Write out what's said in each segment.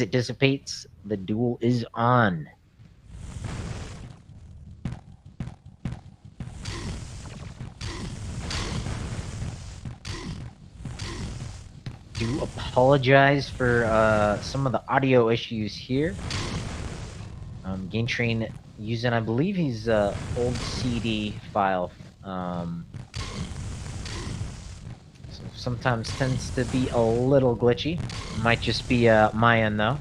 it dissipates, the duel is on. Do apologize for some of the audio issues here. GainTrain using, I believe, his old CD file. So sometimes tends to be a little glitchy. Might just be my end though.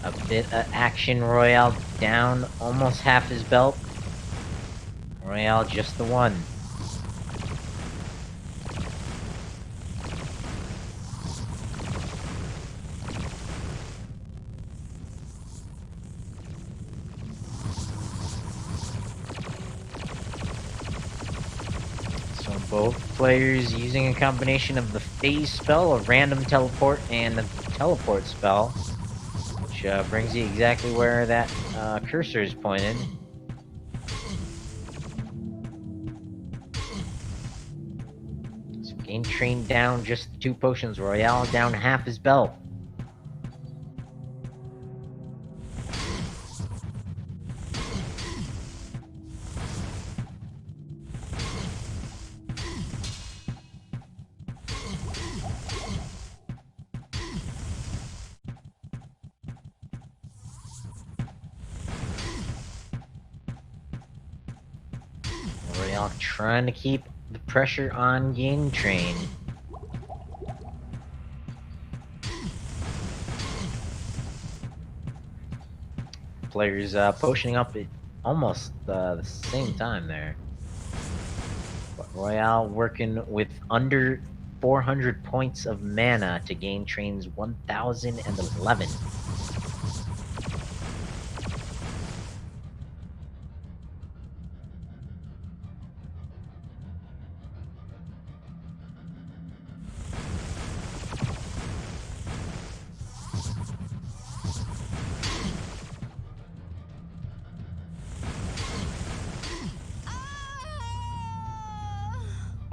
A bit of action. Royale down almost half his belt. Royale just the one. So both players using a combination of the phase spell, a random teleport, and the teleport spell, which brings you exactly where that cursor is pointed. So GainTrain down just 2 potions. Royale down half his belt. Royale trying to keep the pressure on GainTrain. Players potioning up at almost the same time there. But Royale working with under 400 points of mana to GainTrain's 1011.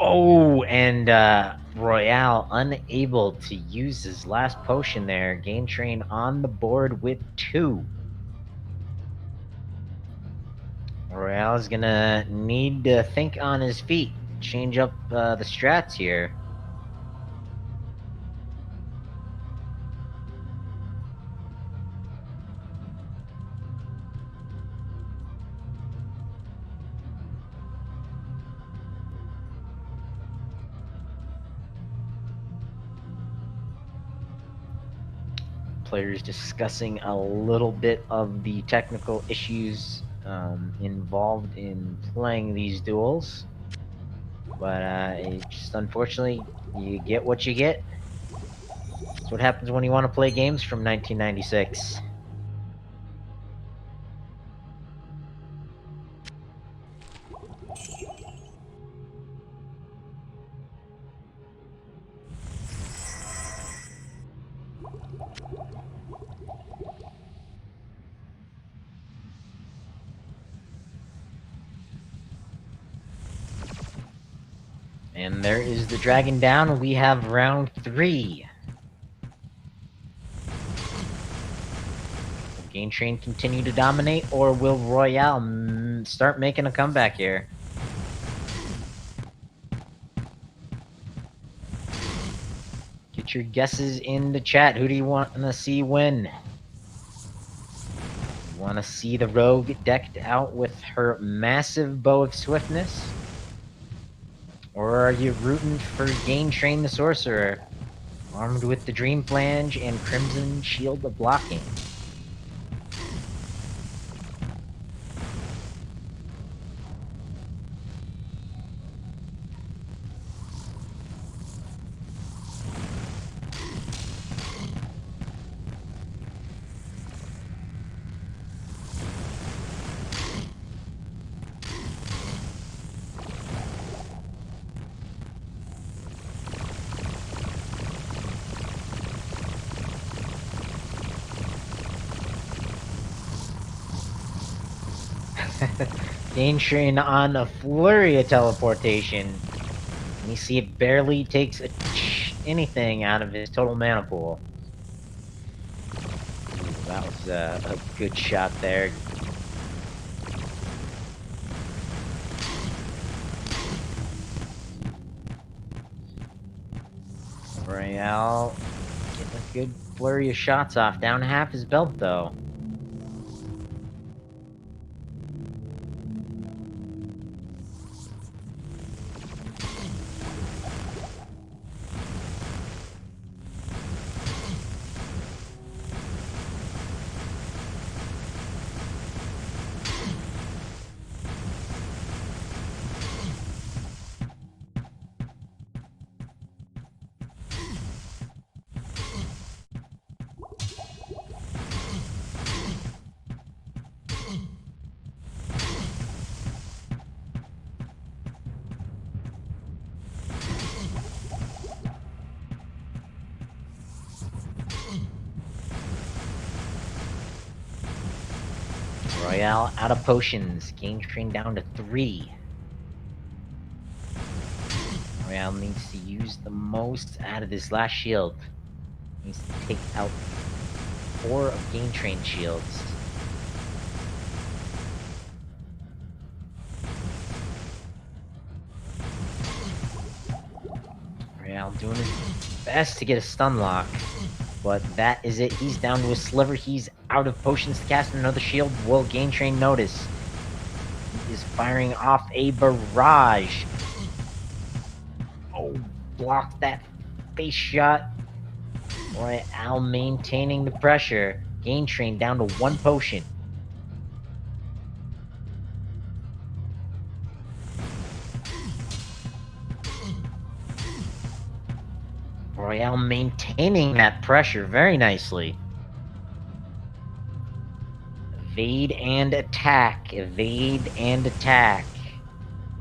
Oh, and Royale unable to use his last potion there. GainTrain on the board with 2. Royale's gonna need to think on his feet, change up the strats here. Players discussing a little bit of the technical issues involved in playing these duels. But it just unfortunately, you get what you get. That's what happens when you want to play games from 1996. And there is the dragon down. We have round 3. Will GainTrain continue to dominate, or will Royale start making a comeback here? Get your guesses in the chat. Who do you want to see win? You want to see the rogue decked out with her massive bow of swiftness? Or are you rooting for GainTrain the Sorcerer, armed with the Dream Flange and Crimson Shield of Blocking? GainTrain on a flurry of teleportation. And you see it barely takes anything out of his total mana pool. Ooh, that was a good shot there. Royale getting a good flurry of shots off. Down half his belt, though. Royale out of potions. GainTrain down to 3. Royale needs to use the most out of this last shield. Needs to take out 4 of GainTrain shields. Royale doing his best to get a stun lock. But that is it. He's down to a sliver. He's out of potions to cast another shield. Will GainTrain notice? He is firing off a barrage. Oh, blocked that face shot. Royale maintaining the pressure. GainTrain down to 1 potion. Royale maintaining that pressure very nicely. Evade and attack. Evade and attack.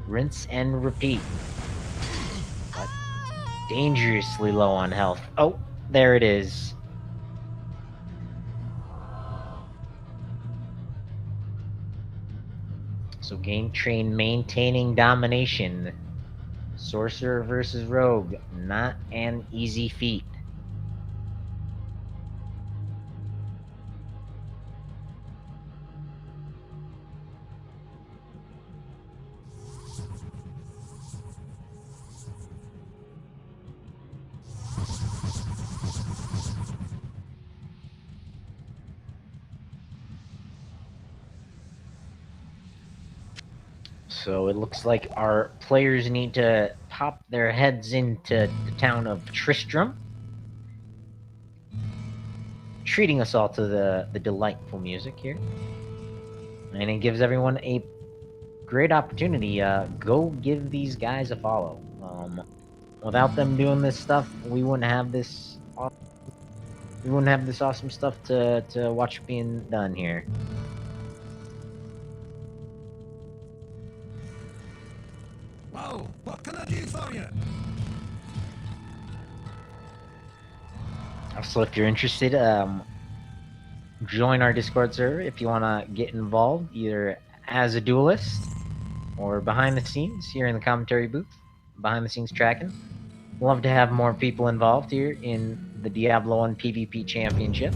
Rinse and repeat. But dangerously low on health. Oh, there it is. So GainTrain maintaining domination. Sorcerer versus Rogue. Not an easy feat. So it looks like our players need to pop their heads into the town of Tristram, treating us all to the delightful music here. And it gives everyone a great opportunity. Go give these guys a follow. Without them doing this stuff, we wouldn't have this. We wouldn't have this awesome stuff to watch being done here. Whoa, what can I do for you? So if you're interested, join our Discord server if you want to get involved, either as a duelist or behind the scenes here in the commentary booth, behind the scenes tracking. Love to have more people involved here in the Diablo 1 PvP Championship.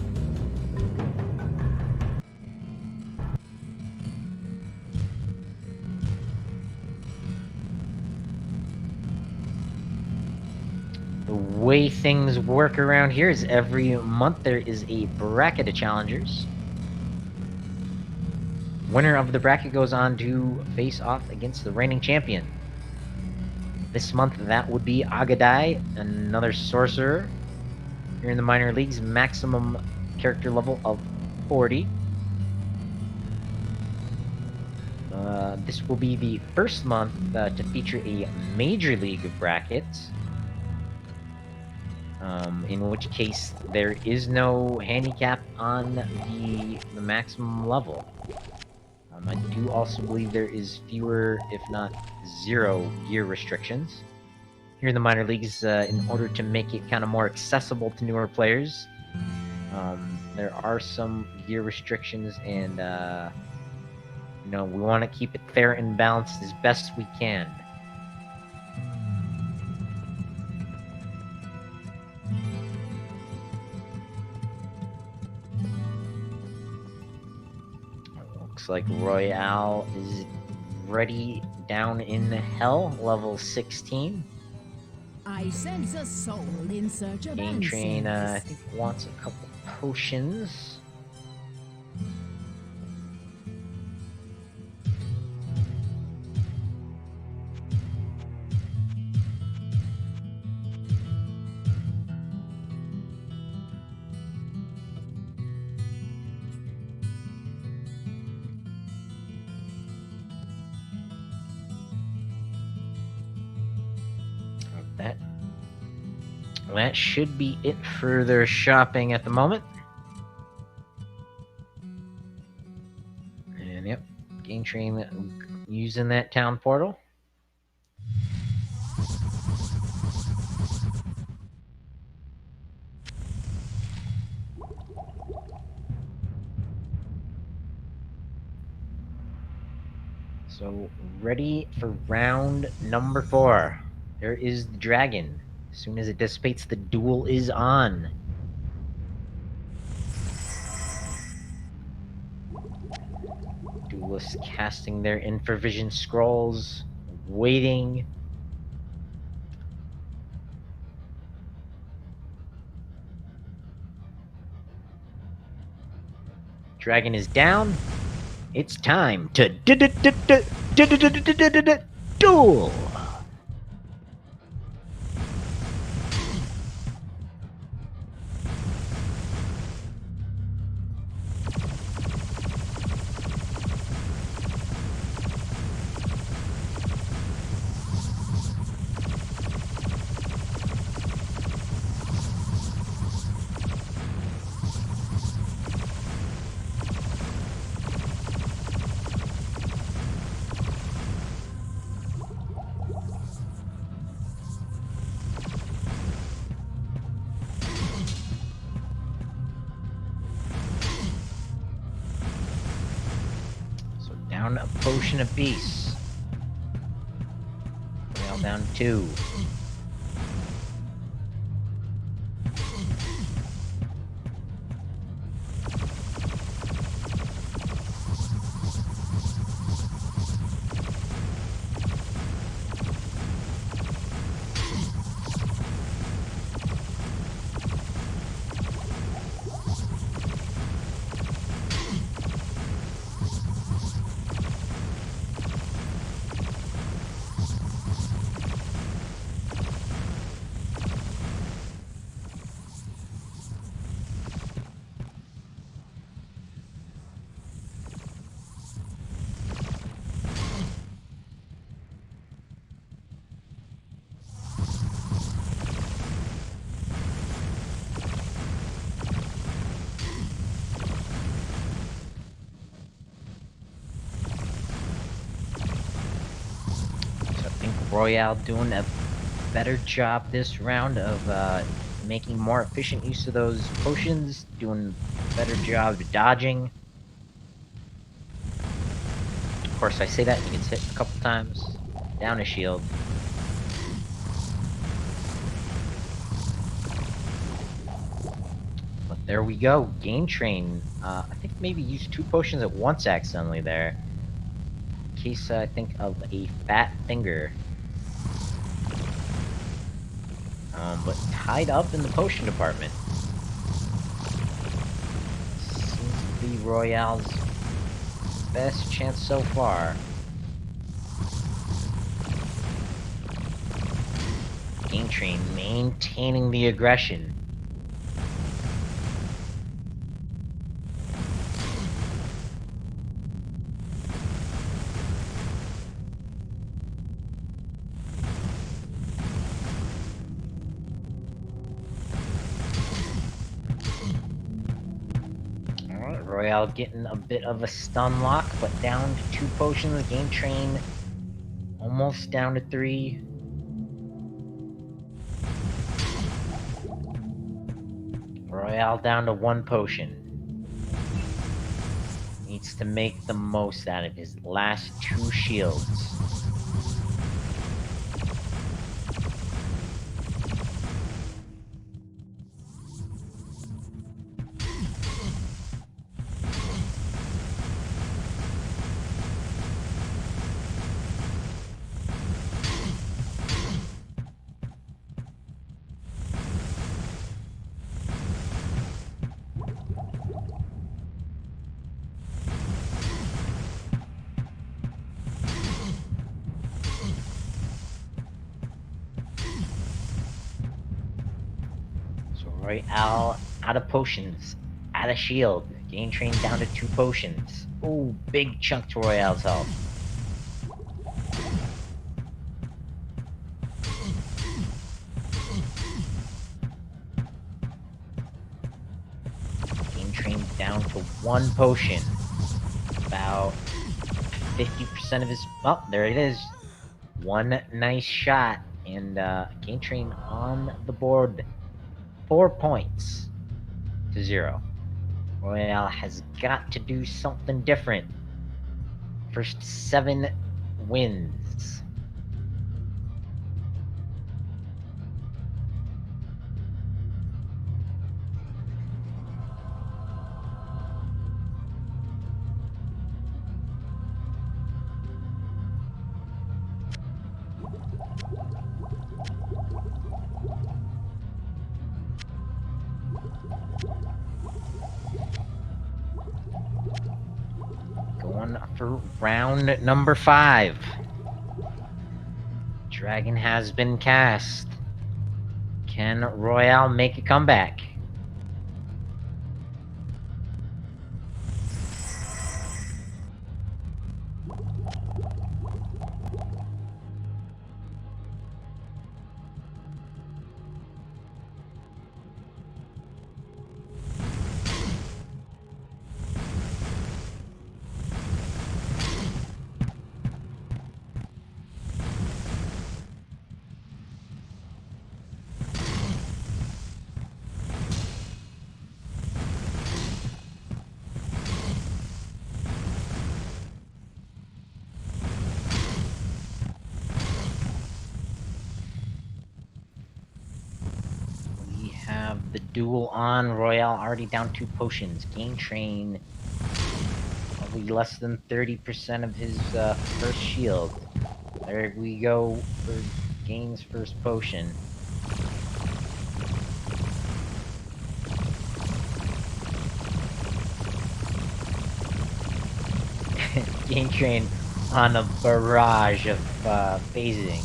The way things work around here is every month there is a bracket of challengers. Winner of the bracket goes on to face off against the reigning champion. This month that would be Agadai, another sorcerer here in the minor leagues, maximum character level of 40. This will be the first month to feature a major league bracket. In which case there is no handicap on the maximum level. I do also believe there is fewer, if not 0, gear restrictions here in the minor leagues in order to make it kind of more accessible to newer players. There are some gear restrictions and We want to keep it fair and balanced as best we can. Looks like Royale is ready down in hell, level 16. I sense a soul in search of GainTrain, I answers. think, wants a couple potions. That should be it for their shopping at the moment. And yep, GainTrain using that town portal. So ready for round number 4. There is the dragon. As soon as it dissipates, the duel is on. Duelists casting their infravision scrolls, waiting. Dragon is down. It's time to duel. So down a potion apiece. Now down 2. Royale doing a better job this round of making more efficient use of those potions, doing a better job of dodging. Of course, I say that and he gets hit a couple times. Down a shield. But there we go. GainTrain, I think maybe used 2 potions at once accidentally there. In case, I think, of a fat finger. But tied up in the potion department. Seems to be Royale's best chance so far. GainTrain maintaining the aggression. Royale getting a bit of a stun lock, but down to 2 potions. GainTrain almost down to 3. Royale down to 1 potion. Needs to make the most out of his last 2 shields. So Royale out of potions, out of shield. GainTrain down to 2 potions. Ooh, big chunk to Royale's health. GainTrain down to 1 potion. About 50% of his... Oh, there it is. One nice shot. And GainTrain on the board. 4 points to 0. Royale has got to do something different. First 7 wins. Going for round number 5. Dragon has been cast. Can Royale make a comeback? We have the duel on. Royale already down 2 potions. GainTrain probably less than 30% of his first shield. There we go for Gain's first potion. GainTrain on a barrage of phasing.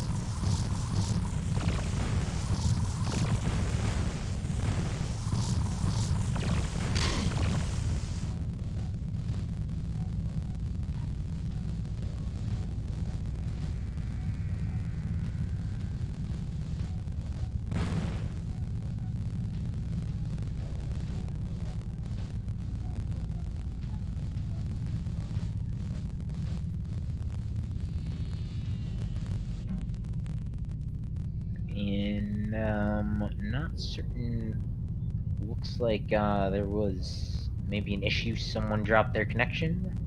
And not certain. Looks like there was maybe an issue. Someone dropped their connection.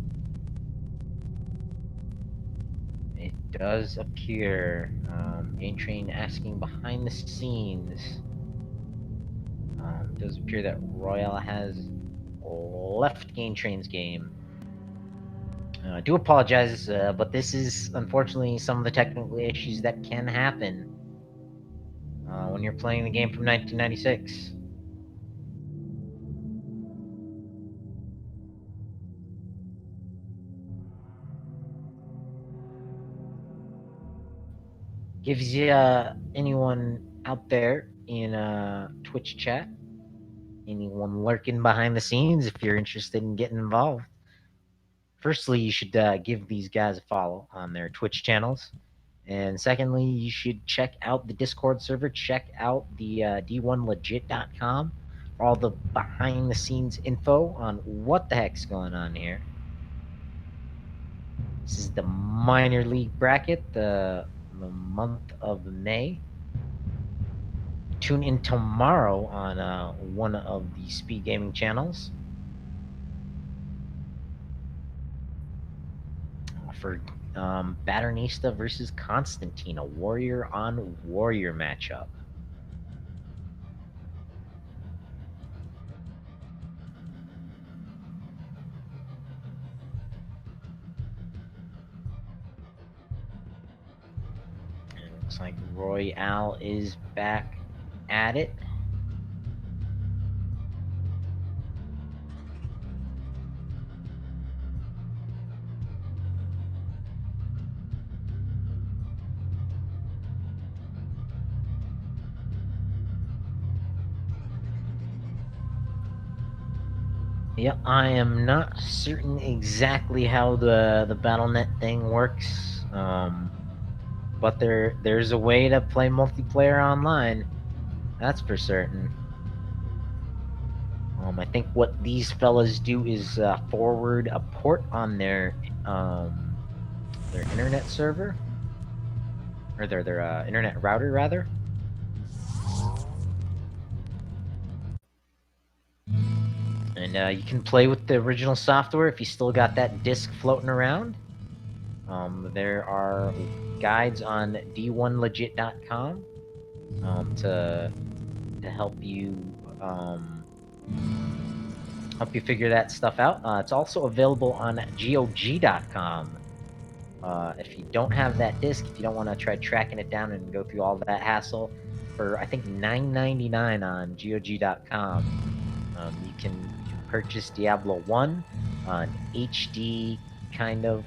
It does appear. GainTrain asking behind the scenes. It does appear that Royale has left GainTrain's game. I do apologize, but this is unfortunately some of the technical issues that can happen when you're playing the game from 1996. Gives you anyone out there in Twitch chat, anyone lurking behind the scenes, if you're interested in getting involved. Firstly, you should give these guys a follow on their Twitch channels. And secondly, you should check out the Discord server. Check out the d1legit.com for all the behind the scenes info on what the heck's going on here. This is the minor league bracket, the month of May. Tune in tomorrow on one of the Speed Gaming channels. for Batternista versus Constantine, a warrior on warrior matchup. And it looks like Royale is back at it. Yeah, I am not certain exactly how the BattleNet thing works, but there's a way to play multiplayer online. That's for certain. I think what these fellas do is forward a port on their internet server, or their internet router rather. And you can play with the original software if you still got that disk floating around. There are guides on d1legit.com to help you figure that stuff out. It's also available on GOG.com. If you don't have that disk, if you don't want to try tracking it down and go through all that hassle, for I think $9.99 on GOG.com, you can purchase Diablo 1, an HD kind of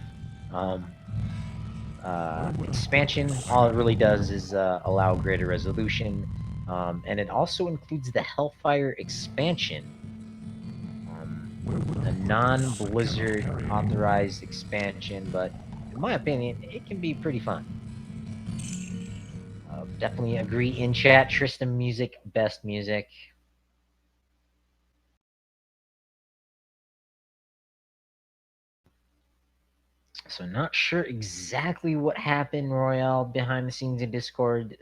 expansion. All it really does is allow greater resolution, and it also includes the Hellfire expansion, a non-Blizzard authorized expansion, but in my opinion, it can be pretty fun. Definitely agree in chat. Tristan music, best music. So not sure exactly what happened. Royale behind the scenes in Discord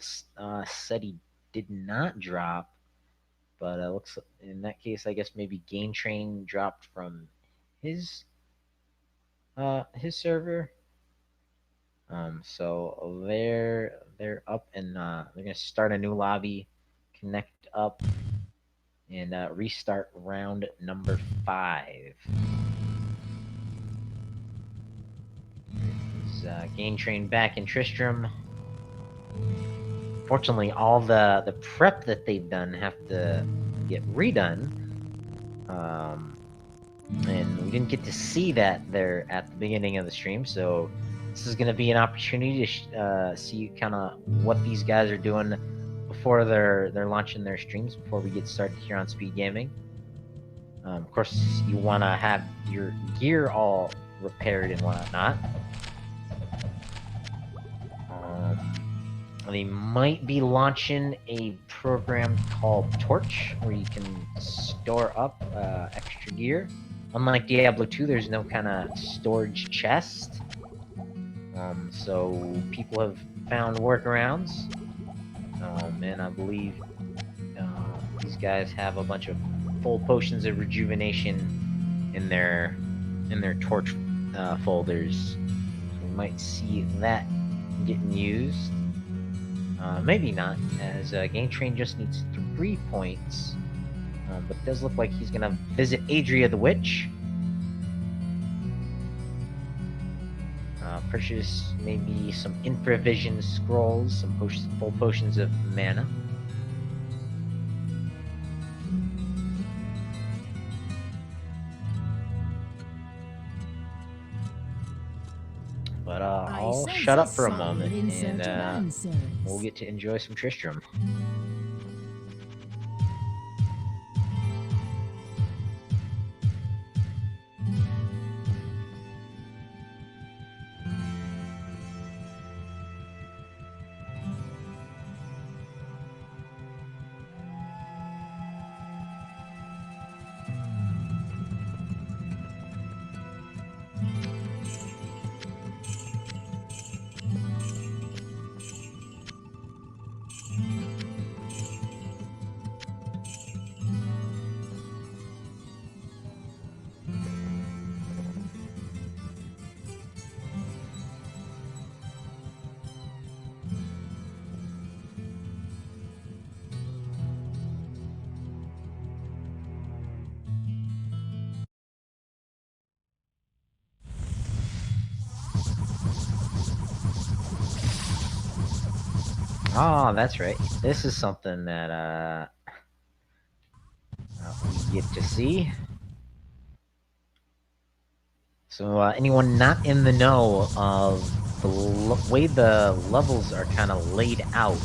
said he did not drop, but looks in that case, I guess maybe GainTrain dropped from his server. So they're up and they're gonna start a new lobby, connect up, and restart round number 5. Is GainTrain back in Tristram. Fortunately, all the prep that they've done have to get redone. And we didn't get to see that there at the beginning of the stream, so this is going to be an opportunity to see kind of what these guys are doing before they're launching their streams, before we get started here on Speed Gaming. Of course, you want to have your gear all repaired and whatnot. They might be launching a program called Torch, where you can store up extra gear. Unlike Diablo 2, there's no kind of storage chest. So people have found workarounds. And I believe these guys have a bunch of full potions of rejuvenation in their Torch folders. So we might see that getting used. Maybe not, as GainTrain just needs 3 points. But it does look like he's going to visit Adria the Witch. Purchase maybe some infravision scrolls, some full potions of mana. But I'll shut up for a moment, and we'll get to enjoy some Tristram. Oh, that's right. This is something that we get to see. So anyone not in the know of the way the levels are kind of laid out,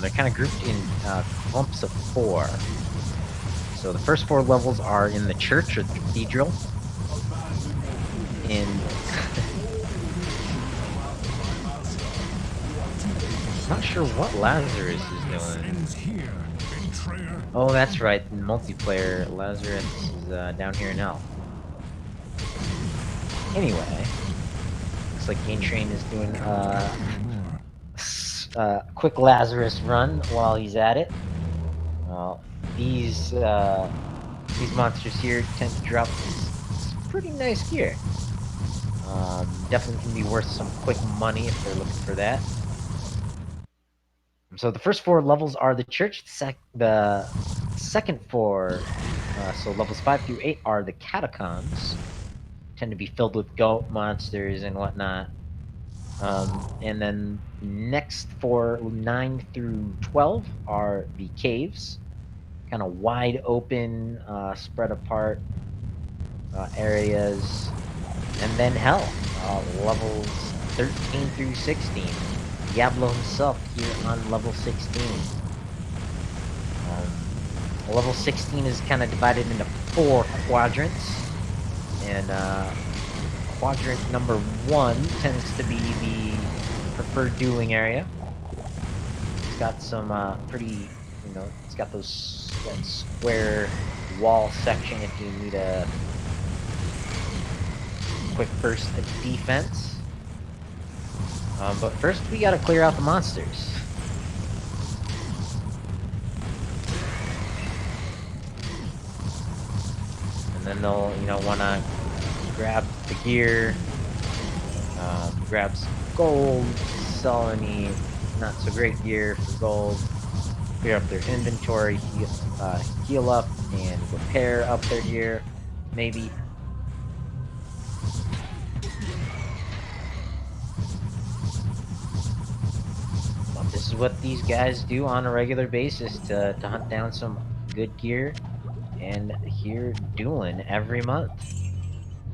they're kind of grouped in clumps of 4. So the first 4 levels are in the church or the cathedral. In not sure what Lazarus is doing. Ends here, betrayer. Oh, that's right. In multiplayer, Lazarus is down here now. Anyway, looks like GainTrain is doing a quick Lazarus run while he's at it. These monsters here tend to drop some pretty nice gear. Definitely can be worth some quick money if they're looking for that. So the first 4 levels are the church. The second 4, so levels 5 through 8, are the catacombs. Tend to be filled with goat monsters and whatnot. And then next 4, 9 through 12, are the caves. Kind of wide open, spread apart areas. And then hell, levels 13 through 16. Diablo himself here on level 16. Level 16 is kind of divided into 4 quadrants. And quadrant number 1 tends to be the preferred dueling area. It's got some pretty, it's got that square wall section if you need a quick burst of defense. But first we gotta clear out the monsters. And then they'll, wanna grab the gear, grab some gold, sell any not so great gear for gold, clear up their inventory, heal up and repair up their gear, maybe. Well, this is what these guys do on a regular basis to hunt down some good gear, and here dueling every month.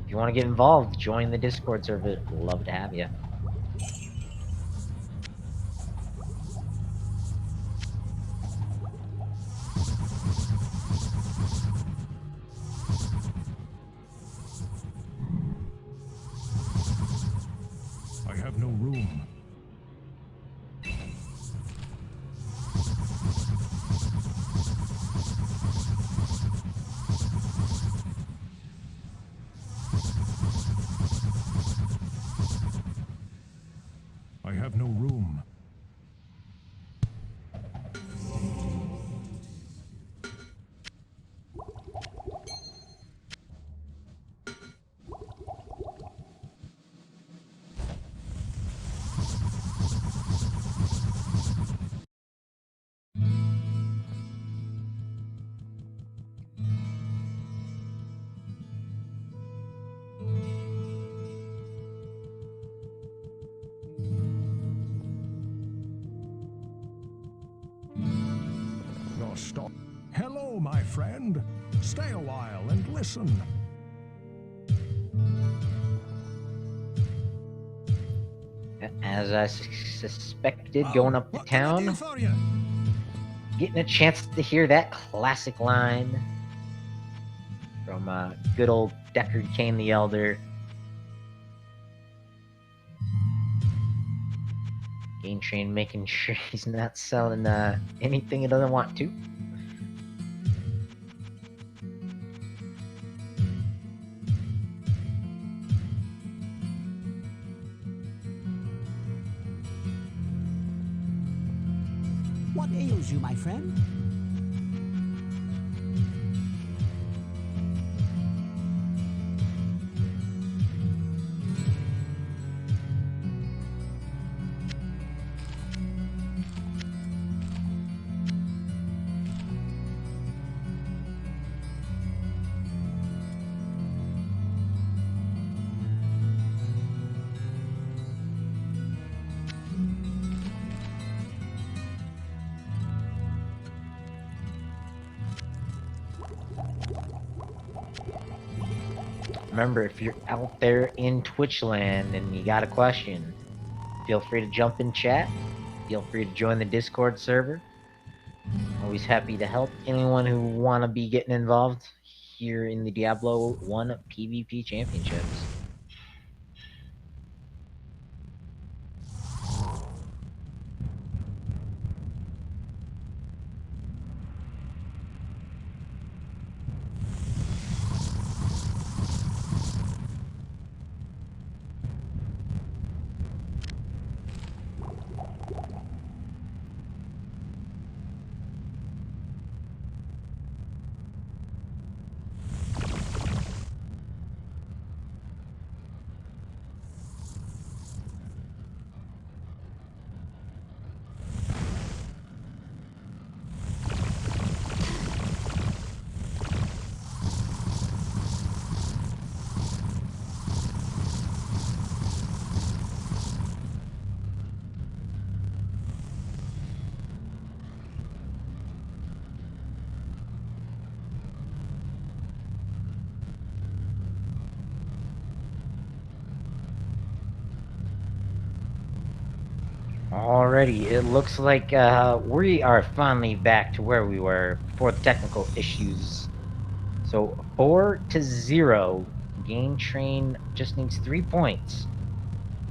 If you want to get involved, join the Discord server. Love to have you. I have no room. I have no room. Stop. Hello, my friend. Stay a while and listen. As I suspected, going up to town, getting a chance to hear that classic line from good old Deckard Cain the Elder. GainTrain making sure he's not selling anything he doesn't want to. What ails you, my friend? Remember, if you're out there in Twitch land and you got a question, feel free to jump in chat. Feel free to join the Discord server. Always happy to help anyone who want to be getting involved here in the Diablo 1 PvP Championships. Alrighty, it looks like we are finally back to where we were before the technical issues. So 4-0, GainTrain just needs 3 points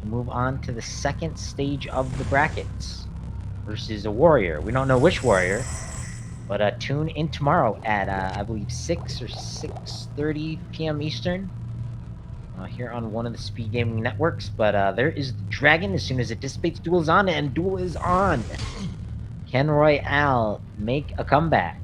to move on to the second stage of the brackets versus a warrior. We don't know which warrior, but tune in tomorrow at I believe 6 or 6:30 p.m. Eastern. Here on one of the speed gaming networks, but there is the dragon. As soon as it dissipates, duel is on, and duel is on. Can Royale make a comeback?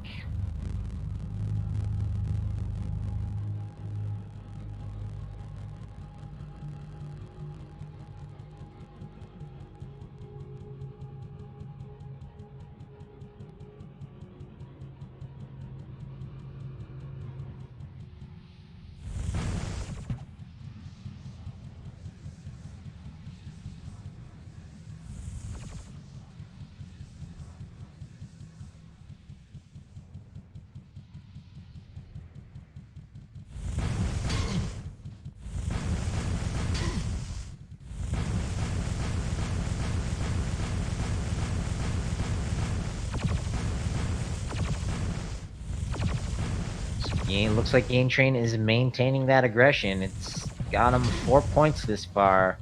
Looks like GainTrain is maintaining that aggression. It's got him 4 points this far.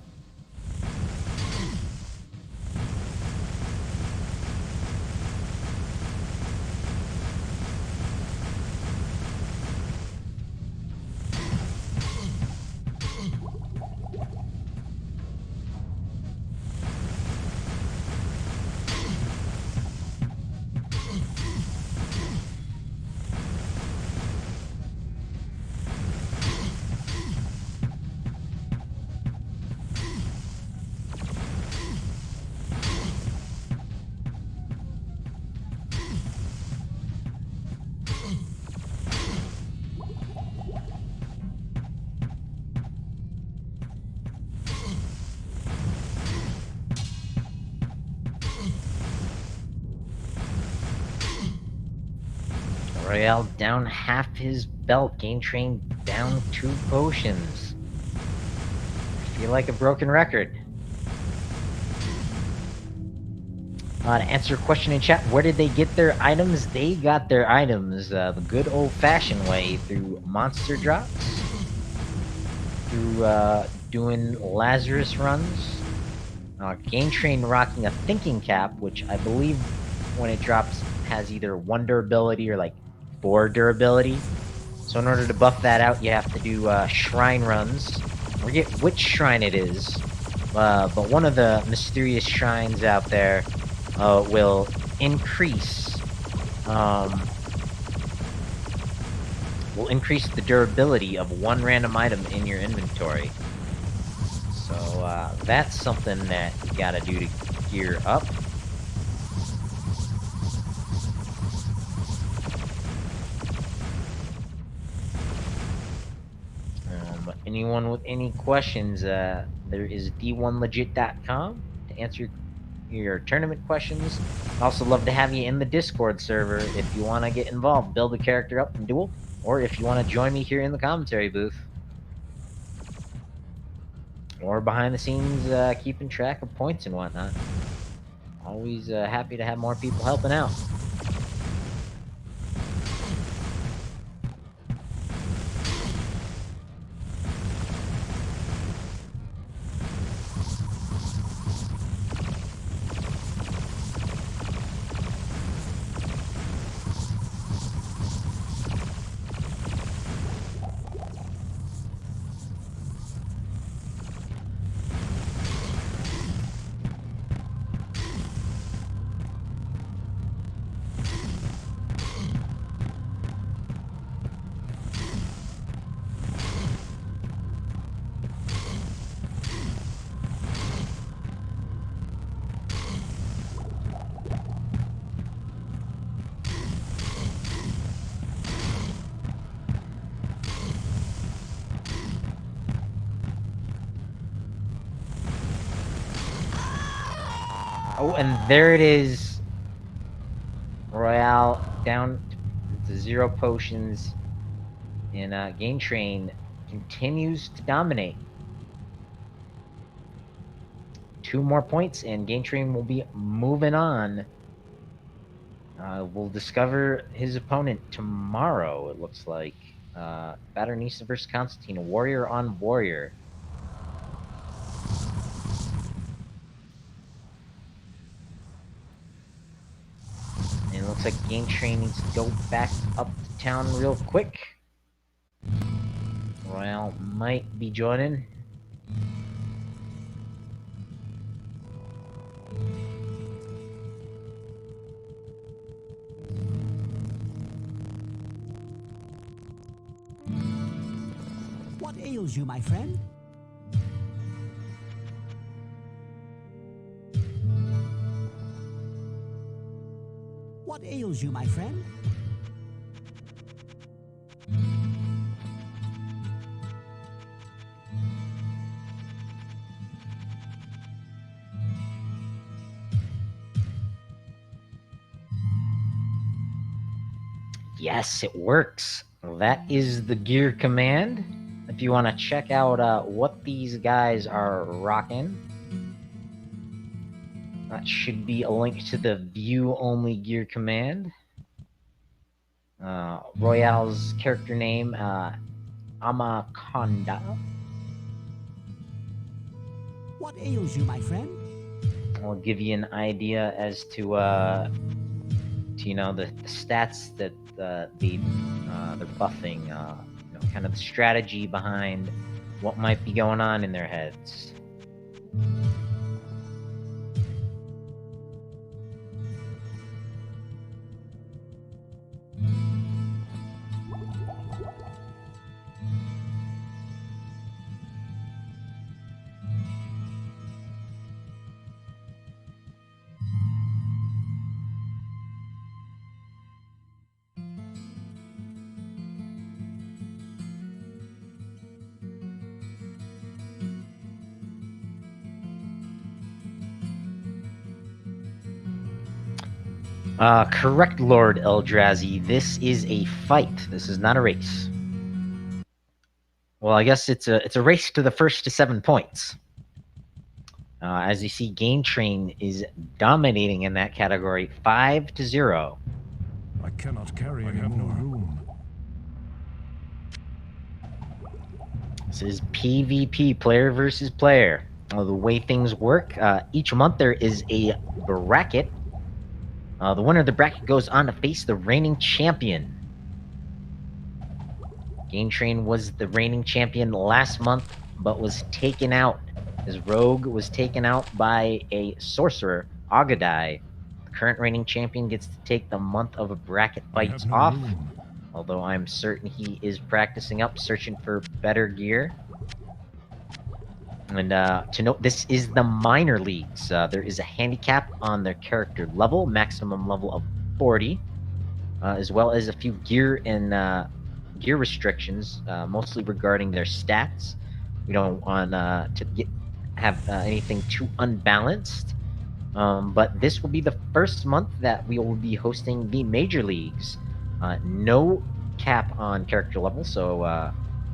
Royale down half his belt. GainTrain down 2 potions. I feel like a broken record. To answer a question in chat, where did they get their items? They got their items the good old-fashioned way through monster drops, through doing Lazarus runs. GainTrain rocking a thinking cap, which I believe when it drops has either 1 durability or like 4 durability. So in order to buff that out, you have to do shrine runs. I forget which shrine it is, but one of the mysterious shrines out there will increase the durability of 1 random item in your inventory. So that's something that you gotta do to gear up. Anyone with any questions, there is d1legit.com to answer your tournament questions. I'd also love to have you in the Discord server if you want to get involved, build a character up and duel, or if you want to join me here in the commentary booth. or behind the scenes keeping track of points and whatnot. Always happy to have more people helping out. Oh, and there it is. Royale down to 0 potions. And GainTrain continues to dominate. 2 more points, and GainTrain will be moving on. We'll discover his opponent tomorrow, it looks like. Batternisa versus Constantine, warrior on warrior. And it looks like GainTrain needs to go back up to town real quick. Royale might be joining. What ails you, my friend? What ails you, my friend? Yes, it works. That is the gear command. If you want to check out what these guys are rocking, that should be a link to the view-only gear command. Royale's character name, Amakonda. What ails you, my friend? I'll give you an idea as to the stats that they're buffing. Kind of the strategy behind what might be going on in their heads. Correct, Lord Eldrazi. This is a fight. This is not a race. Well, I guess it's a race to the first to 7 points. As you see, GainTrain is dominating in that category, 5-0. I cannot carry any more room. This is PvP, player versus player. The way things work, each month there is a bracket. The winner of the bracket goes on to face the reigning champion. GainTrain was the reigning champion last month, but was taken out. His rogue was taken out by a sorcerer, Agadai. The current reigning champion gets to take the month of bracket fights off, although I'm certain he is practicing up, searching for better gear. And to note, this is the minor leagues. There is a handicap on their character level, maximum level of 40, as well as a few gear and gear restrictions, mostly regarding their stats. We don't want to have anything too unbalanced. But this will be the first month that we will be hosting the major leagues. No cap on character level, so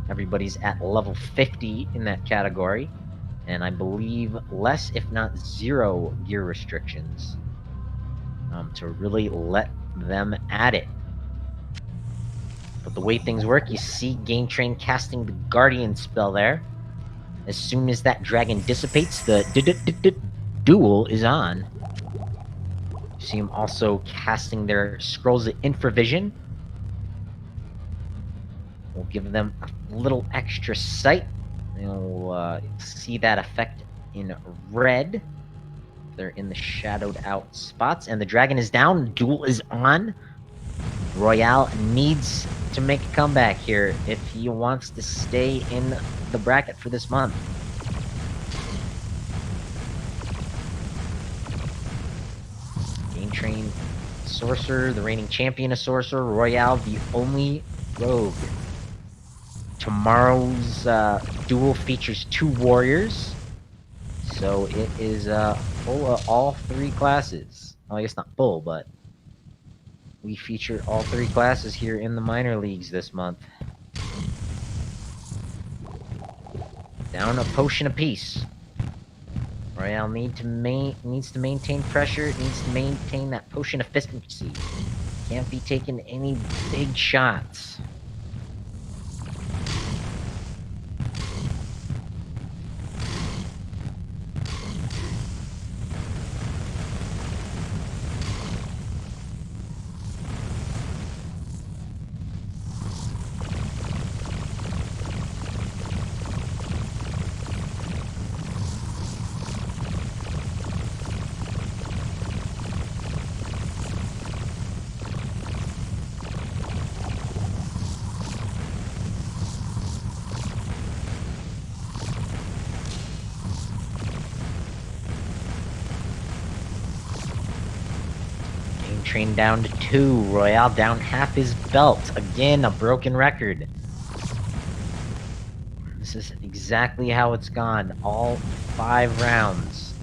everybody's at level 50 in that category. and I believe less, if not zero, gear restrictions to really let them at it. But the way things work, you see GainTrain casting the Guardian spell there. As soon as that dragon dissipates, the duel is on. You see him also casting their Scrolls of Infravision. We'll give them a little extra sight. You'll see that effect in red. They're in the shadowed out spots. And the dragon is down. Duel is on. Royale needs to make a comeback here if he wants to stay in the bracket for this month. GainTrain Sorcerer, the reigning champion of Sorcerer. Royale, the only rogue. Tomorrow's duel features 2 warriors. So it is full of all 3 classes. Well, I guess not full, but we feature all 3 classes here in the minor leagues this month. Down a potion apiece. Royale needs to maintain pressure. It needs to maintain that potion efficiency. Can't be taking any big shots. GainTrain down to 2. Royale down half his belt. Again, a broken record. This is exactly how it's gone. All 5 rounds.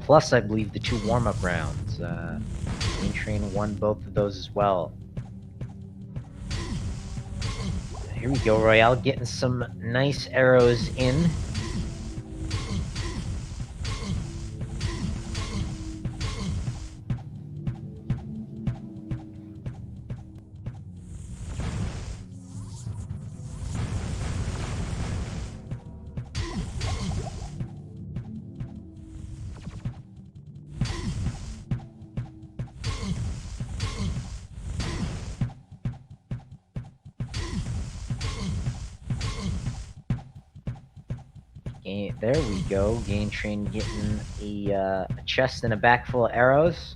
Plus, I believe, the 2 warm-up rounds. GainTrain won both of those as well. Here we go, Royale getting some nice arrows in. There we go. GainTrain getting a chest and a back full of arrows.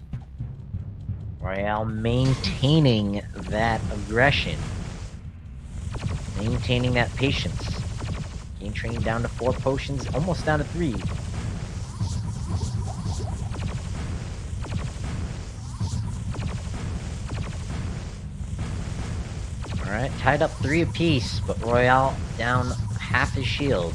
Royale maintaining that aggression. Maintaining that patience. GainTrain down to 4 potions, almost down to 3. Alright, tied up 3 apiece, but Royale down half his shield.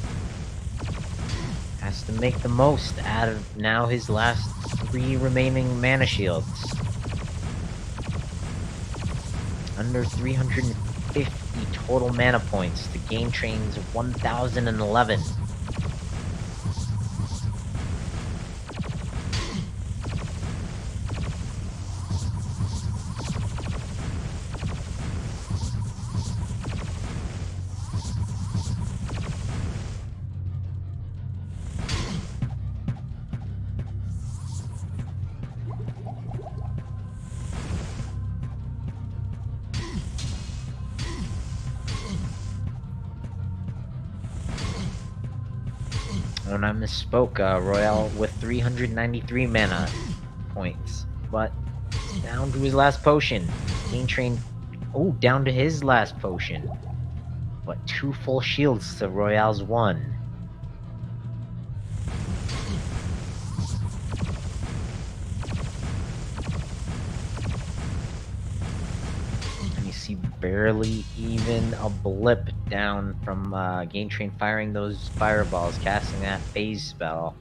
Has to make the most out of now his last 3 remaining mana shields. Under 350 total mana points to GainTrain's 1011. When I misspoke, Royale with 393 mana points, but down to his last potion. GainTrain, down to his last potion, but 2 full shields to Royale's 1. And you see barely even a blip down from GainTrain firing those fireballs, casting that phase spell.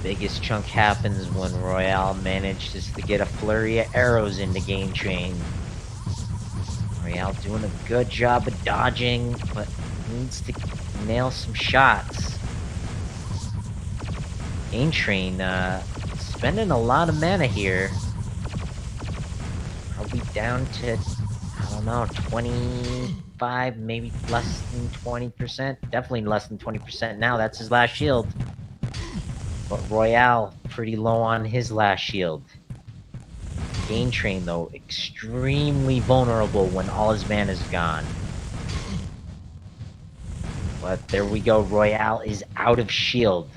Biggest chunk happens when Royale manages to get a flurry of arrows into GainTrain. Royale doing a good job of dodging, but needs to nail some shots. GainTrain spending a lot of mana here. Probably down to, I don't know, 25, maybe less than 20%. Definitely less than 20% now. That's his last shield. But Royale pretty low on his last shield. GainTrain, though, extremely vulnerable when all his mana is gone. But there we go. Royale is out of shield.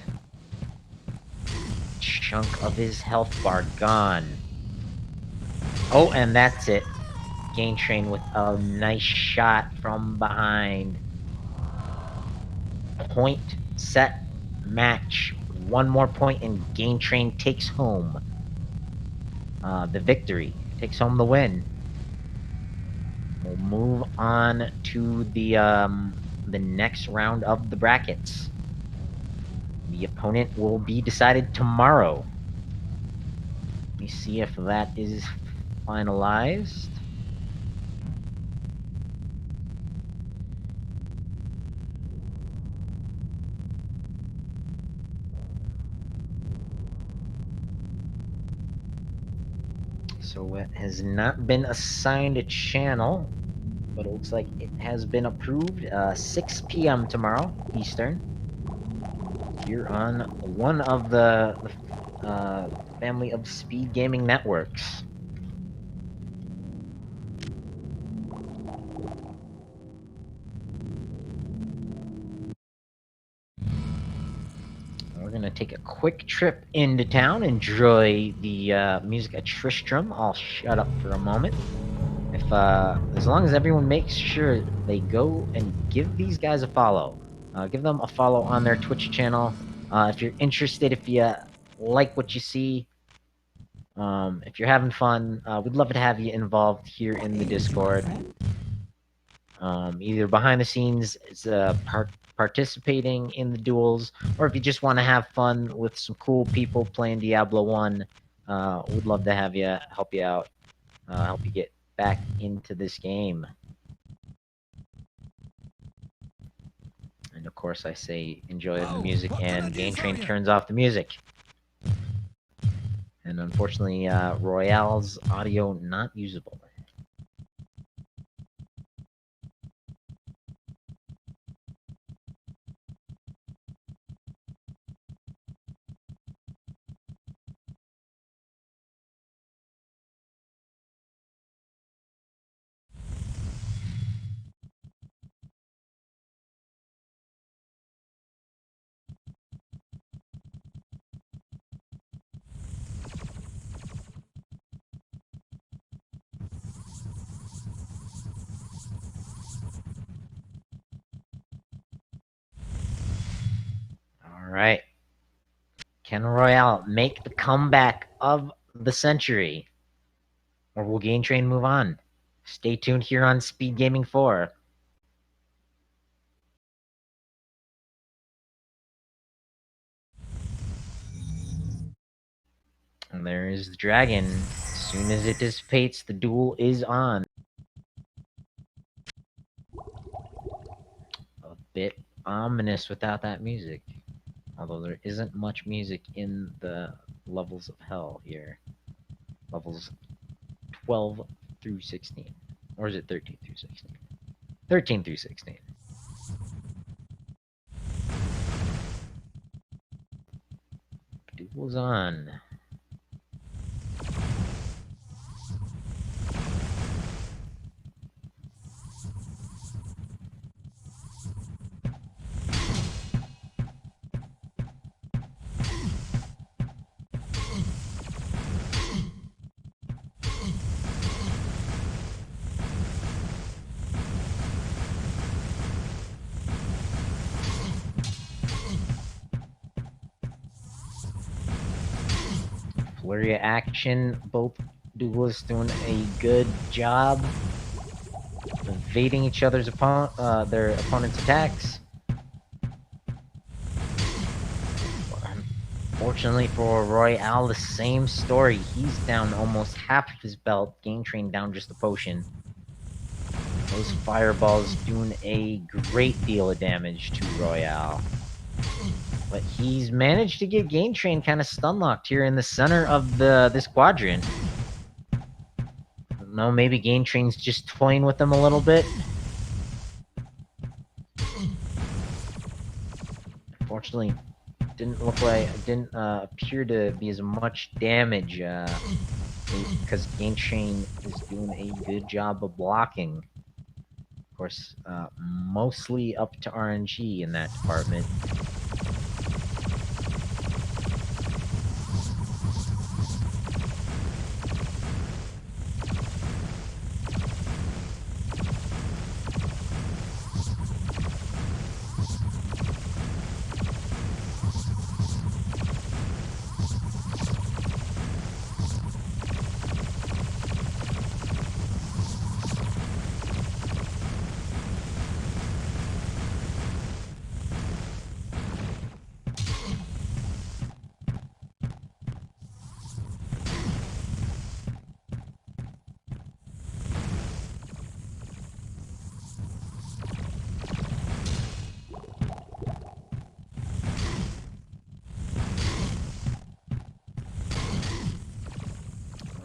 Chunk of his health bar gone. Oh, and that's it. GainTrain with a nice shot from behind. Point, set, match. One more point and GainTrain takes home the victory. Takes home the win. We'll move on to the next round of the brackets. The opponent will be decided tomorrow. Let me see if that is finalized. So it has not been assigned a channel, but it looks like it has been approved. 6 p.m. tomorrow, Eastern. Here on one of the family of speed gaming networks. We're gonna take a quick trip into town, enjoy the music at Tristram. I'll shut up for a moment. If as long as everyone makes sure they go and give these guys a follow, give them a follow on their Twitch channel. If you're interested, if you like what you see, if you're having fun, we'd love to have you involved here in the Discord. Either behind the scenes, participating in the duels, or if you just want to have fun with some cool people playing Diablo 1, we'd love to have you, help you out, help you get back into this game. And of course, I say enjoy the music, and GainTrain turns off the music. And unfortunately, Royale's audio not usable. All right. Can Royale make the comeback of the century? Or will GainTrain move on? Stay tuned here on Speed Gaming 4. And there is the dragon. As soon as it dissipates, the duel is on. A bit ominous without that music. Although there isn't much music in the levels of hell here. Levels 12 through 16. Or is it 13 through 16? 13 through 16. Duel's on. Flurry of action. Both duelists doing a good job evading each other's their opponent's attacks. Unfortunately for Royale, the same story. He's down almost half of his belt. GainTrain down just a potion. Those fireballs doing a great deal of damage to Royale. But he's managed to get GainTrain kind of stun locked here in the center of this quadrant. No, maybe GainTrain's just toying with them a little bit. Unfortunately, didn't appear to be as much damage because GainTrain is doing a good job of blocking. Of course, mostly up to RNG in that department.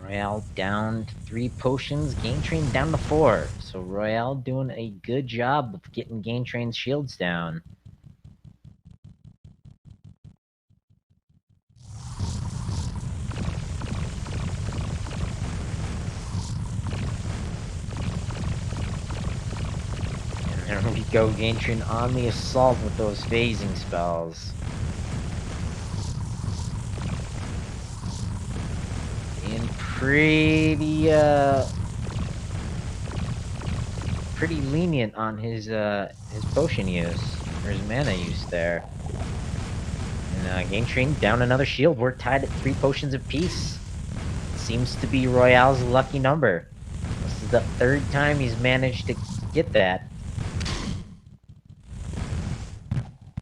Royale down to 3 potions, GainTrain down to 4. So Royale doing a good job of getting GainTrain's shields down. And there we go, GainTrain on the assault with those phasing spells. And pretty lenient on his potion use, or his mana use there. And GainTrain down another shield. We're tied at 3 potions apiece. Seems to be Royale's lucky number. This is the 3rd time he's managed to get that.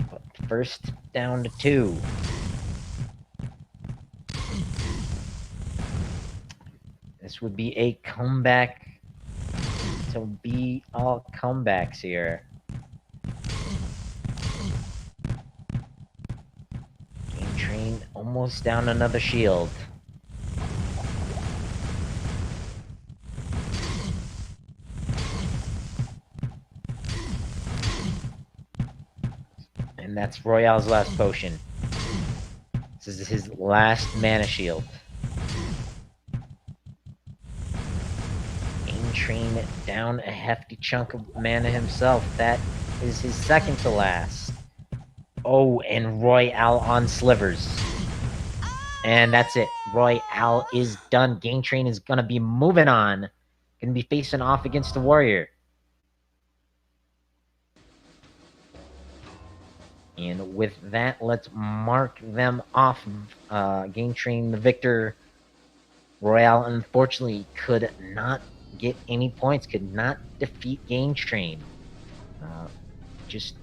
But first down to 2. This would be a comeback to be all comebacks here. GainTrain almost down another shield. And that's Royale's last potion. This is his last mana shield. GainTrain down a hefty chunk of mana himself. That is his 2nd to last. Oh, and Royale on slivers. And that's it. Royale is done. GainTrain is going to be moving on. Going to be facing off against the Warrior. And with that, let's mark them off. GainTrain, the victor. Royale, unfortunately, could not get any points, could not defeat GainTrain. Just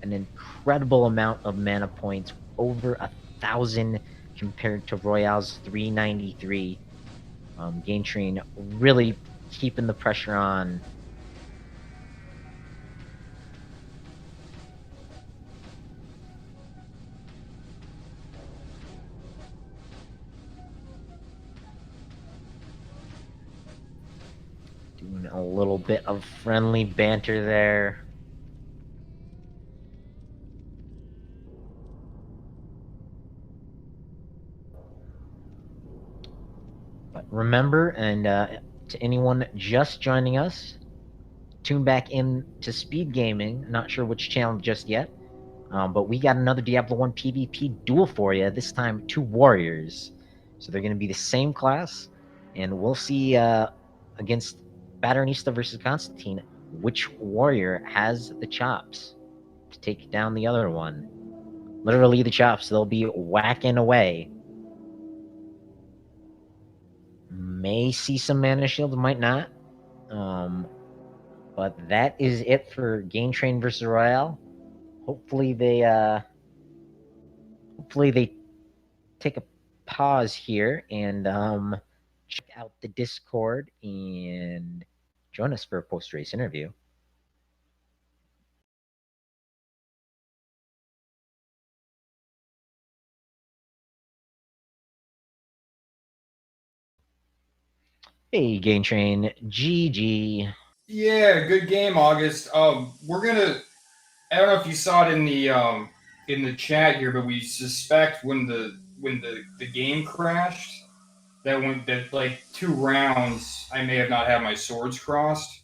an incredible amount of mana points, over 1,000 compared to Royale's 393. GainTrain really keeping the pressure on. Doing a little bit of friendly banter there. But remember, and to anyone just joining us, tune back in to Speed Gaming. Not sure which channel just yet, but we got another Diablo 1 PvP duel for you. This time, 2 warriors. So they're going to be the same class, and we'll see against Batternista versus Constantine which warrior has the chops to take down the other one. Literally the chops. They'll be whacking away. May see some mana shields, might not. But that is it for GainTrain versus Royale. Hopefully they take a pause here and check out the Discord and join us for a post-race interview. Hey, GainTrain, GG. Yeah, good game, August. We're gonna. I don't know if you saw it in the chat here, but we suspect when the game crashed that like 2 rounds I may have not had my swords crossed.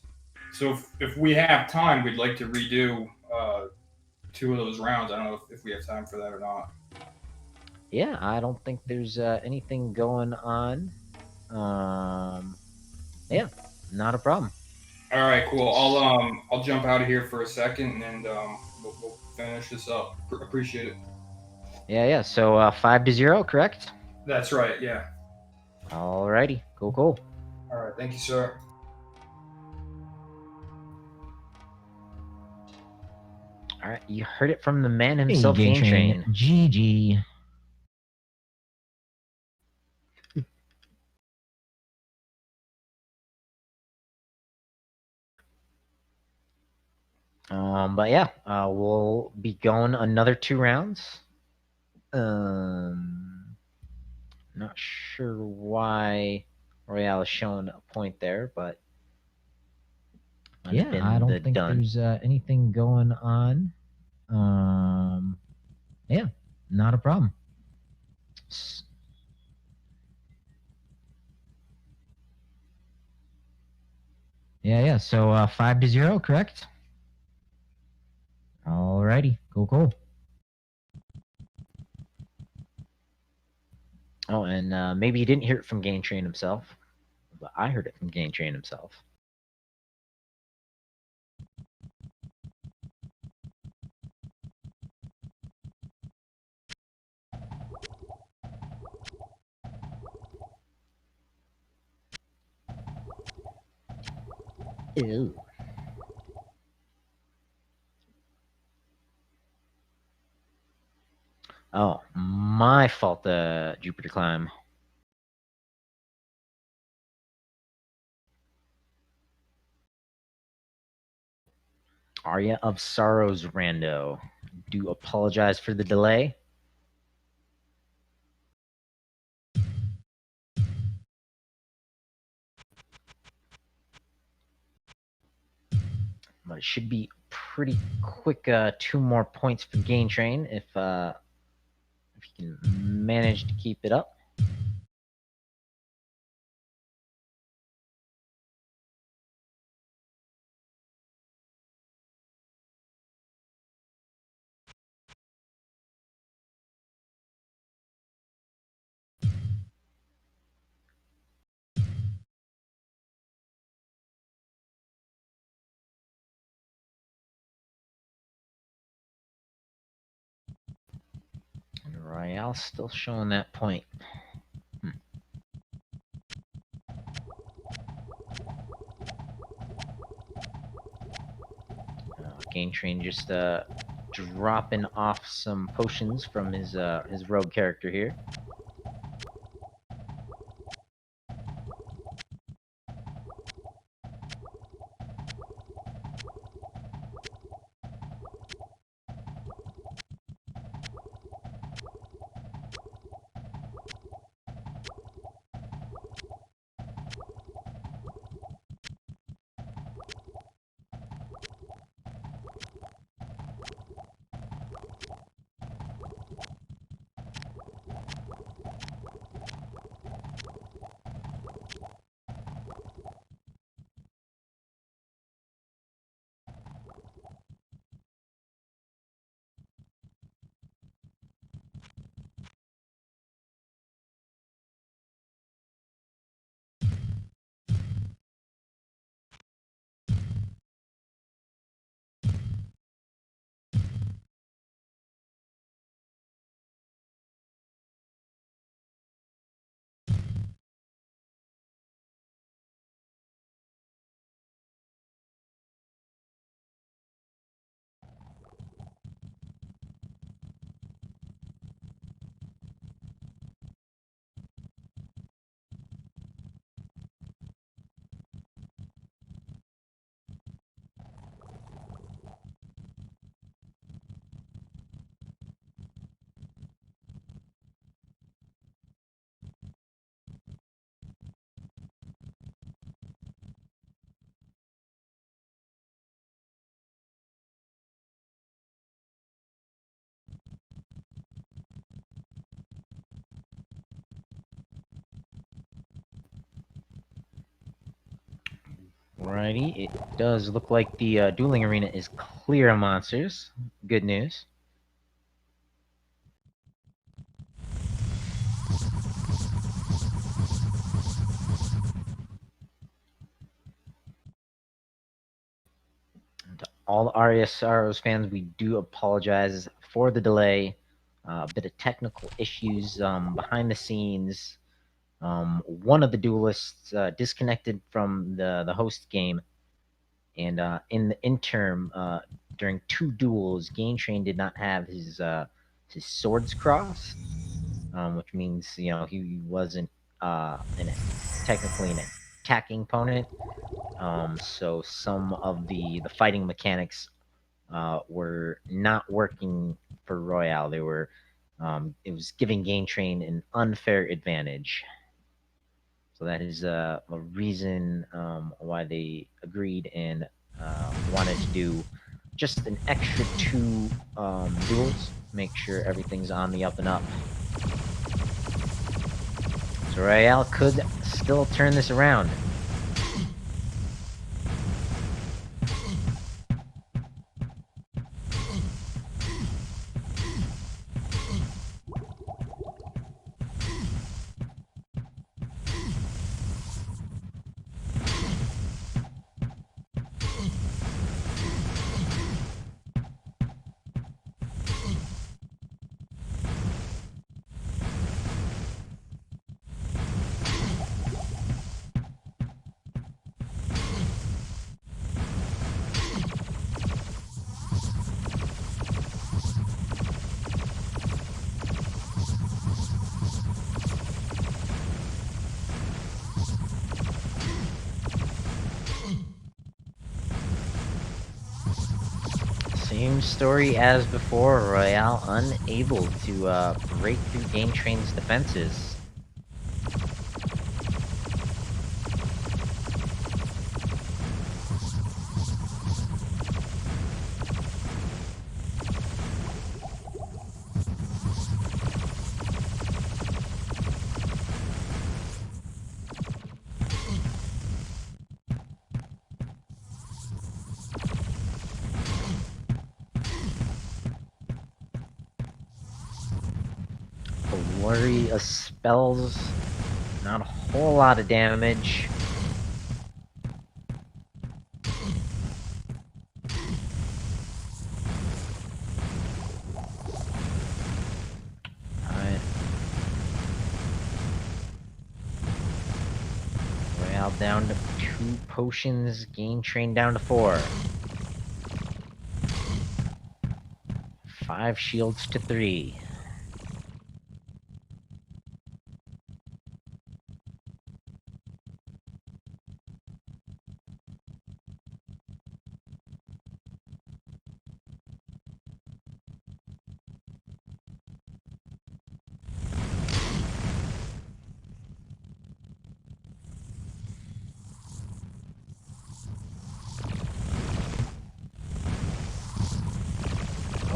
So if we have time, we'd like to redo 2 of those rounds. I don't know if we have time for that or not. Yeah, I don't think there's anything going on. Yeah, not a problem. All right, cool. I'll jump out of here for a second and we'll finish this up. Appreciate it. Yeah. So 5-0, correct? That's right. Yeah. Alrighty, cool. All right. Thank you, sir. All right, you heard it from the man himself, Hey, GainTrain. GG. But yeah, we'll be going another 2 rounds. Not sure why Royale is showing a point there, but Yeah, I don't think there's anything going on. Yeah, not a problem. Yeah. So 5-0, correct? Alrighty, cool. Oh, and maybe you didn't hear it from GainTrain himself, but I heard it from GainTrain himself. Ew. Oh, my fault, Jupiter Climb. Arya of Sorrows Rando. Do apologize for the delay. But it should be pretty quick. 2 more points for GainTrain if you can manage to keep it up. And Royale still showing that point. GainTrain just dropping off some potions from his rogue character here. Alrighty, it does look like the dueling arena is clear of monsters. Good news. And to all RESRO's fans, we do apologize for the delay. A bit of technical issues behind the scenes. One of the duelists disconnected from the host game, and in the interim, during 2 duels, GainTrain did not have his swords crossed, which means he wasn't technically an attacking opponent. So some of the fighting mechanics were not working for Royale. They were it was giving GainTrain an unfair advantage. So that is a reason why they agreed and wanted to do just an extra 2 duels, make sure everything's on the up and up. So Royale could still turn this around. Same story as before, Royale unable to break through GainTrain's defenses. A flurry of spells, not a whole lot of damage. Alright. Royale down to 2 potions, GainTrain down to 4. 5 shields to 3.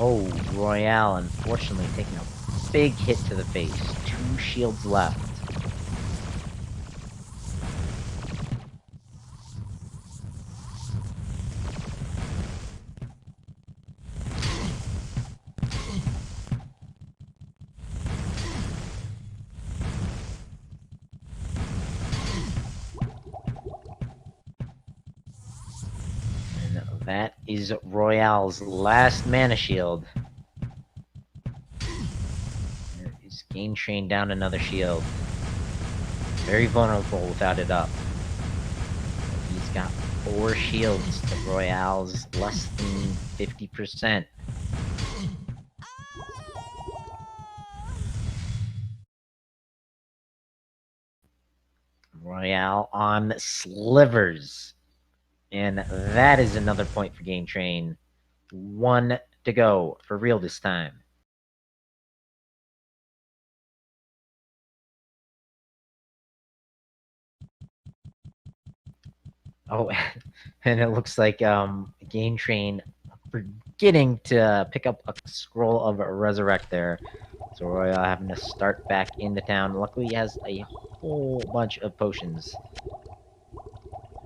Oh, Royale unfortunately taking a big hit to the face. 2 shields left. And that is Royale's last mana shield. There is GainTrain down another shield. Very vulnerable without it up. He's got 4 shields to Royale's less than 50%. Royale on slivers. And that is another point for GainTrain. 1 to go for real this time. Oh, and it looks like GainTrain forgetting to pick up a scroll of Resurrect there. So Royale having to start back into town. Luckily, he has a whole bunch of potions.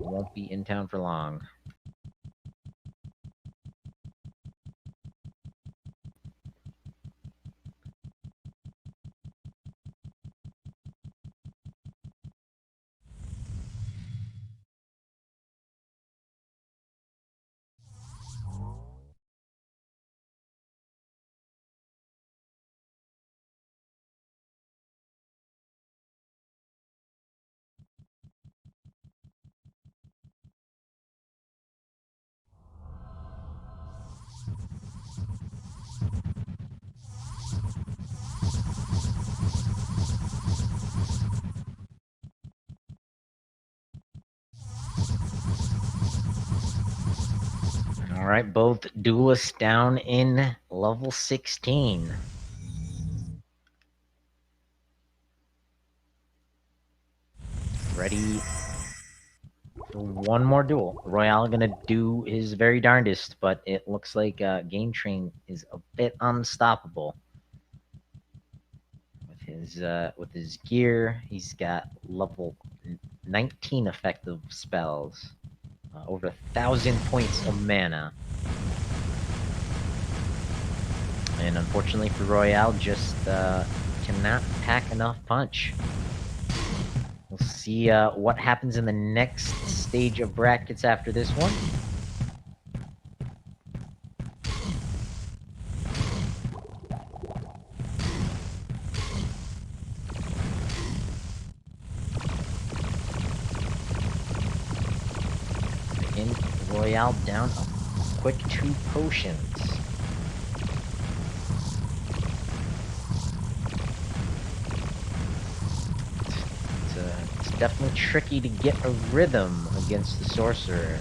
won't be in town for long. All right, both duelists down in level 16. Ready for one more duel. Royale gonna do his very darndest, but it looks like GainTrain is a bit unstoppable. With his gear, he's got level 19 effective spells, over 1,000 points of mana. And unfortunately for Royale, just cannot pack enough punch. We'll see what happens in the next stage of brackets after this one. Again, Royale down a quick 2 potions. It's definitely tricky to get a rhythm against the Sorcerer.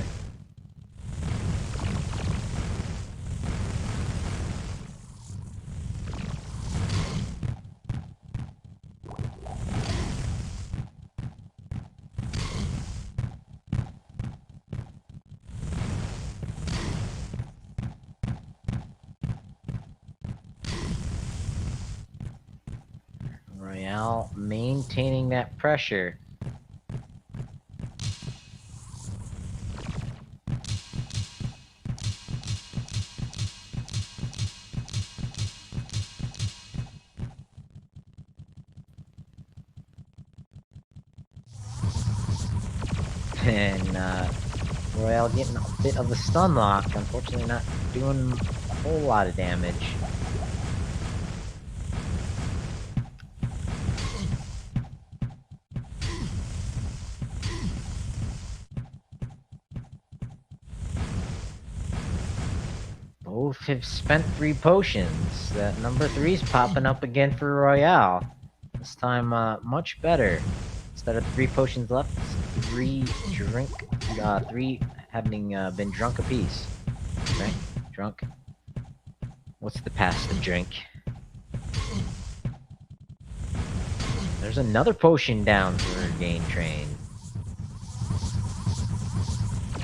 Royale maintaining that pressure. And Royale getting a bit of a stun lock, unfortunately not doing a whole lot of damage. Both have spent 3 potions. That number 3's popping up again for Royale. This time much better. Instead of 3 potions left, 3 having been drunk apiece. Okay, drunk. What's the past of drink? There's another potion down for GainTrain.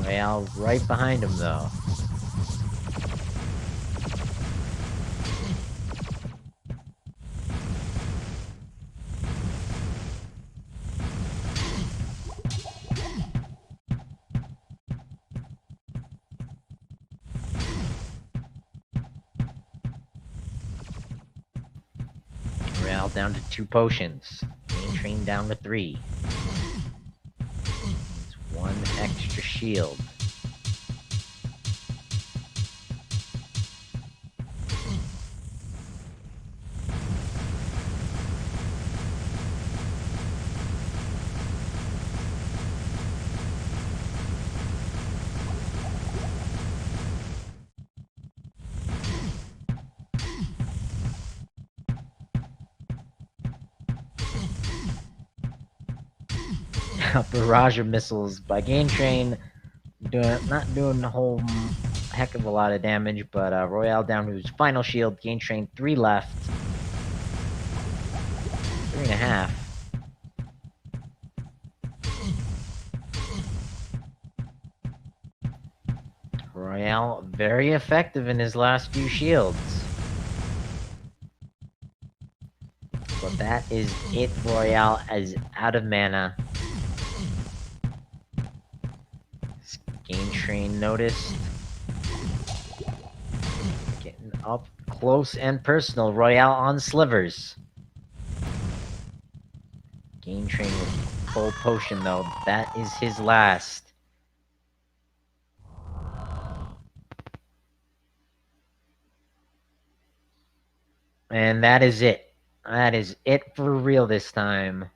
Royale right behind him though. Royale down to 2 potions. GainTrain down to 3. It's 1 extra shield. Barrage of missiles by GainTrain, not doing a whole heck of a lot of damage, but Royale down to his final shield. GainTrain 3 left. 3.5. Royale very effective in his last few shields. But that is it. Royale is out of mana. GainTrain noticed. Getting up close and personal. Royale on slivers. GainTrain with full potion though. That is his last. And that is it. That is it for real this time.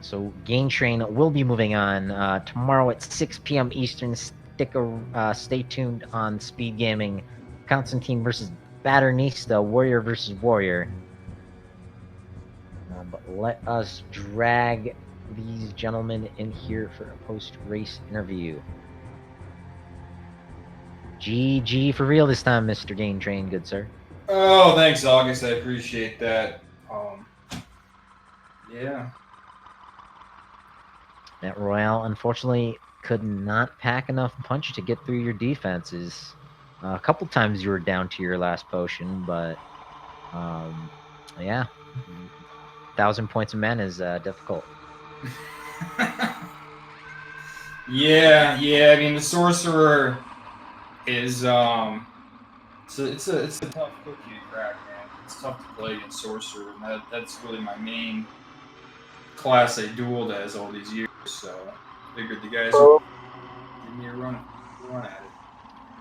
So GainTrain will be moving on tomorrow at 6 p.m. Eastern. Stay tuned on Speed Gaming. Constantine versus Batternista, Warrior versus Warrior. But let us drag these gentlemen in here for a post-race interview. GG for real this time, Mr. GainTrain, good sir. Oh, thanks, August. I appreciate that. Yeah. That Royale, unfortunately, could not pack enough punch to get through your defenses. A couple times you were down to your last potion, but yeah, 1,000 points of mana is difficult. Yeah. I mean, the sorcerer is it's a tough cookie to crack, man. It's tough to play against sorcerer, and that's really my main class I dueled as all these years. So I figured the guys would give me a run at it.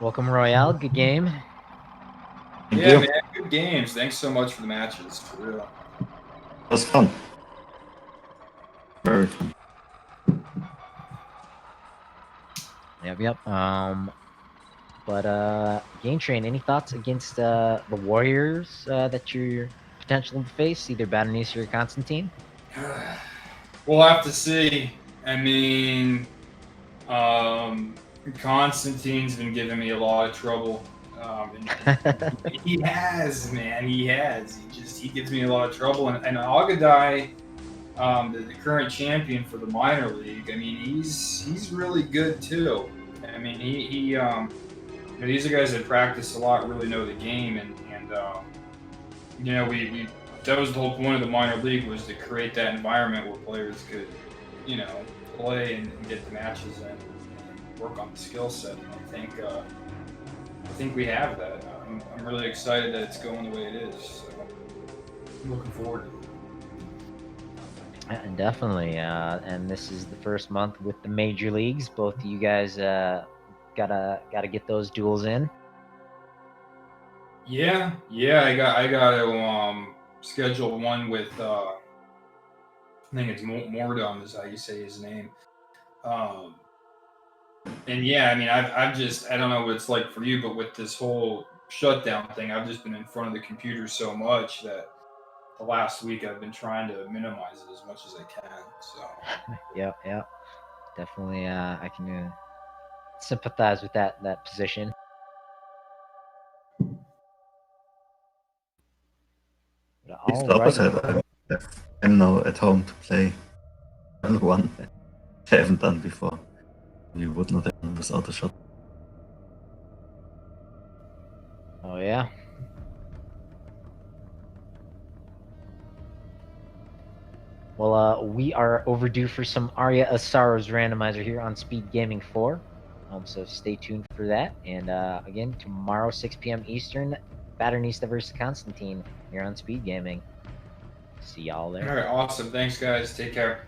Welcome, Royale. Good game. Yeah, man. Good games. Thanks so much for the matches. For real. It was fun. Very fun. Yep. But GainTrain, any thoughts against the Warriors that you're potentially to face, either Batternista or Constantine? We'll have to see. I mean, Constantine's been giving me a lot of trouble. He has, man. He has. He gives me a lot of trouble. And Agadai, the current champion for the minor league, I mean, he's really good too. I mean, he these are guys that practice a lot, really know the game, and you know, we that was the whole point of the minor league, was to create that environment where players could, you know, play and get the matches in and work on the skill set. And I think we have that. I'm really excited that it's going the way it is. So I'm looking forward to it. Definitely. And this is the first month with the major leagues. Both of you guys gotta get those duels in. Yeah. I got to schedule one with I think it's Mordum is how you say his name. And yeah, I mean, I've just, I don't know what it's like for you, but with this whole shutdown thing, I've just been in front of the computer so much that the last week I've been trying to minimize it as much as I can. So Yep. Definitely. I can sympathize with that position. It's the opposite. I'm now at home to play one I haven't done before. You would not have done without a shot. Oh yeah. Well, we are overdue for some Arya Asaro's randomizer here on Speed Gaming 4. So stay tuned for that. And again, tomorrow, 6 p.m. Eastern, Batternista versus Constantine here on Speed Gaming. See y'all there. all right, awesome. Thanks, guys. Take care.